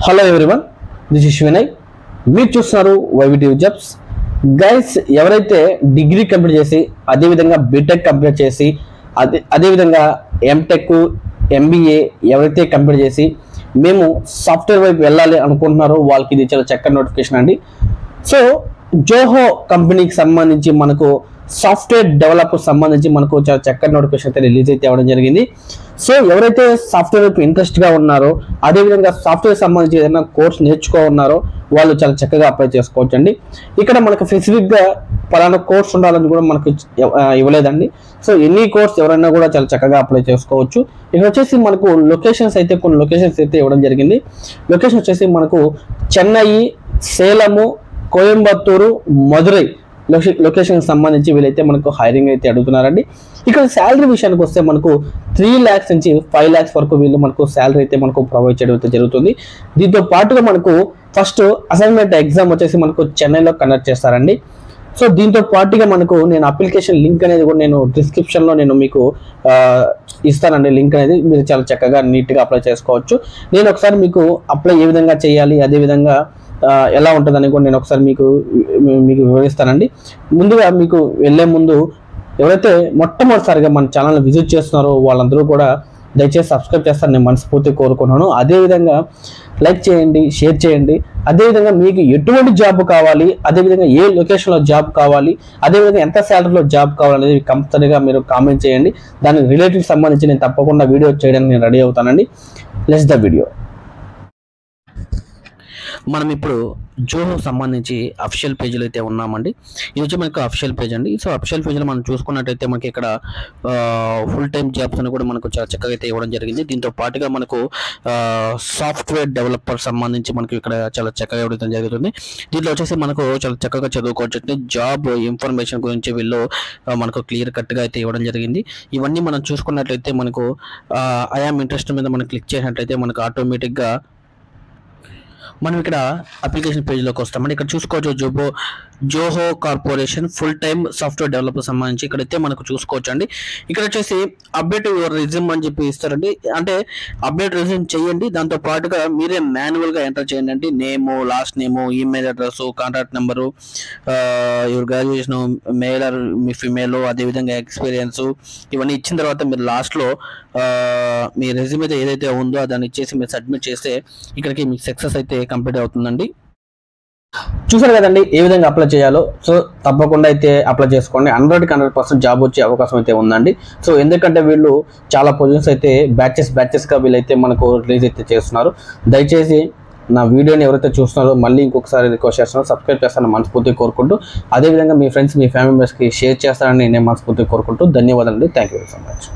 Hello everyone, this is Vinay. మీరు చూస్తున్నారు వైవిటీ jobs. Guys, ఎవరైతే డిగ్రీ కంప్లీట్ చేసి అదేవిధంగా బీటెక్ కంప్లీట్ చేసి అదేవిధంగా ఎంటెక్ ఎంబీఏ ఎవరైతే కంప్లీట్ చేసి మేము సాఫ్ట్వేర్ వైపు వెళ్ళాలి అనుకుంటున్నారో వాళ్ళకి ఇది చాలా చక్కని నోటిఫికేషన్ అండి. సో జోహో కంపెనీకి సంబంధించి మనకు సాఫ్ట్వేర్ డెవలపర్ సంబంధించి మనకు చాలా చక్కని నోటిఫికేషన్ అయితే రిలీజ్ అయితే అవ్వడం జరిగింది. సో ఎవరైతే సాఫ్ట్వేర్ వైపు ఇంట్రెస్ట్గా ఉన్నారో అదేవిధంగా సాఫ్ట్వేర్ సంబంధించి ఏదైనా కోర్స్ నేర్చుకోన్నారో వాళ్ళు చాలా చక్కగా అప్లై చేసుకోవచ్చు అండి. ఇక్కడ మనకు స్పెసిఫిక్గా పలానా కోర్స్ ఉండాలని కూడా మనకు ఇవ్వలేదండి. సో ఎనీ కోర్స్ ఎవరైనా కూడా చాలా చక్కగా అప్లై చేసుకోవచ్చు. ఇక్కడ వచ్చేసి మనకు లొకేషన్స్ అయితే కొన్ని లొకేషన్స్ అయితే ఇవ్వడం జరిగింది. లొకేషన్ వచ్చేసి మనకు చెన్నై, సేలము, కోయంబత్తూరు, మదురై లొకేషన్ సంబంధించి వీళ్ళైతే మనకు హైరింగ్ అయితే అడుగుతున్నారండి. ఇక్కడ శాలరీ విషయానికి వస్తే మనకు 3 lakhs నుంచి 5 lakhs వరకు వీళ్ళు మనకు శాలరీ అయితే మనకు ప్రొవైడ్ చేయడం అయితే జరుగుతుంది. దీంతో పాటుగా మనకు ఫస్ట్ అసైన్మెంట్ ఎగ్జామ్ వచ్చేసి మనకు చెన్నైలో కండక్ట్ చేస్తారండి. సో దీంతో పాటుగా మనకు నేను అప్లికేషన్ లింక్ అనేది కూడా నేను డిస్క్రిప్షన్లో నేను మీకు ఇస్తానండి. లింక్ అనేది మీరు చాలా చక్కగా నీట్గా అప్లై చేసుకోవచ్చు. నేను ఒకసారి మీకు అప్లై ఏ విధంగా చేయాలి అదేవిధంగా ఎలా ఉంటుందని కూడా నేను ఒకసారి మీకు వివరిస్తానండి. ముందుగా మీకు వెళ్ళే ముందు ఎవరైతే మొట్టమొదటిసారిగా మన ఛానల్ని విజిట్ చేస్తున్నారో వాళ్ళందరూ కూడా దయచేసి సబ్స్క్రైబ్ చేస్తారని నేను మనస్ఫూర్తిగా కోరుకున్నాను. అదేవిధంగా లైక్ చేయండి, షేర్ చేయండి. అదేవిధంగా మీకు ఎటువంటి జాబ్ కావాలి, అదేవిధంగా ఏ లొకేషన్లో జాబ్ కావాలి, అదేవిధంగా ఎంత శాలరీలో జాబ్ కావాలనేది కంపల్సరీగా మీరు కామెంట్ చేయండి. దానికి రిలేటెడ్ సంబంధించి నేను తప్పకుండా వీడియో చేయడానికి నేను రెడీ అవుతానండి. Let's the video. మనం ఇప్పుడు జోహో సంబంధించి అఫిషియల్ పేజీలో అయితే ఉన్నామండి. ఇది వచ్చి మనకు అఫిషియల్ పేజ్ అండి. సో అఫిషియల్ పేజ్లో మనం చూసుకున్నట్టయితే మనకి ఇక్కడ ఫుల్ టైం జాబ్స్ అని కూడా మనకు చాలా చక్కగా అయితే ఇవ్వడం జరిగింది. దీంతో పాటుగా మనకు సాఫ్ట్వేర్ డెవలపర్ సంబంధించి మనకు ఇక్కడ చాలా చక్కగా ఇవ్వడం జరుగుతుంది. దీంట్లో వచ్చేసి మనకు చాలా చక్కగా చదువుకోవచ్చు. జాబ్ ఇన్ఫర్మేషన్ గురించి వీళ్ళు మనకు క్లియర్ కట్గా అయితే ఇవ్వడం జరిగింది. ఇవన్నీ మనం చూసుకున్నట్లయితే మనకు ఐ యామ్ ఇంట్రెస్ట్ మీద మనం క్లిక్ చేసినట్లయితే మనకు ఆటోమేటిక్గా మనం ఇక్కడ అప్లికేషన్ పేజ్లోకి వస్తామండి. ఇక్కడ చూసుకోవచ్చు Zoho corporation full time software developer సంబంధించి ఇక్కడైతే మనకు చూసుకోవచ్చు అండి. ఇక్కడ వచ్చేసి అప్డేట్ యువర్ రెజ్యూమ్ అని చెప్పి ఇస్తారండి. అంటే అప్డేట్ రెజ్యూమ్ చేయండి. దాంతో పాటుగా మీరే మాన్యువల్గా ఎంటర్ చేయండి అండి. Name, last name, email address, contact number, your graduation, male or మీ ఫిమేల్, అదేవిధంగా ఎక్స్పీరియన్స్ ఇవన్నీ ఇచ్చిన తర్వాత మీరు లాస్ట్లో మీ రెజ్యూమ్ అయితే ఏదైతే ఉందో దాన్ని ఇచ్చేసి మీరు సబ్మిట్ చేస్తే ఇక్కడికి మీకు సక్సెస్ అయితే కంప్లీట్ అవుతుందండి. చూసారు కదండి ఏ విధంగా అప్లై చేయాలో. సో తప్పకుండా అయితే అప్లై చేసుకోండి. 100% జాబ్ వచ్చే అవకాశం అయితే ఉందండి. సో ఎందుకంటే వీళ్ళు చాలా పొజిషన్స్ అయితే బ్యాచెస్గా వీళ్ళైతే మనకు రిలీజ్ అయితే చేస్తున్నారు. దయచేసి నా వీడియోని ఎవరైతే చూస్తున్నారో మళ్ళీ ఇంకొకసారి రిక్వెస్ట్ చేస్తున్నారో సబ్స్క్రైబ్ చేస్తారని మనస్ఫూర్తిగా కోరుకుంటూ అదేవిధంగా మీ ఫ్రెండ్స్ మీ ఫ్యామిలీ మెంబర్స్కి షేర్ చేస్తారని నేను మనస్ఫూర్తిగా కోరుకుంటూ ధన్యవాదాలు అండి. Thank you very so much.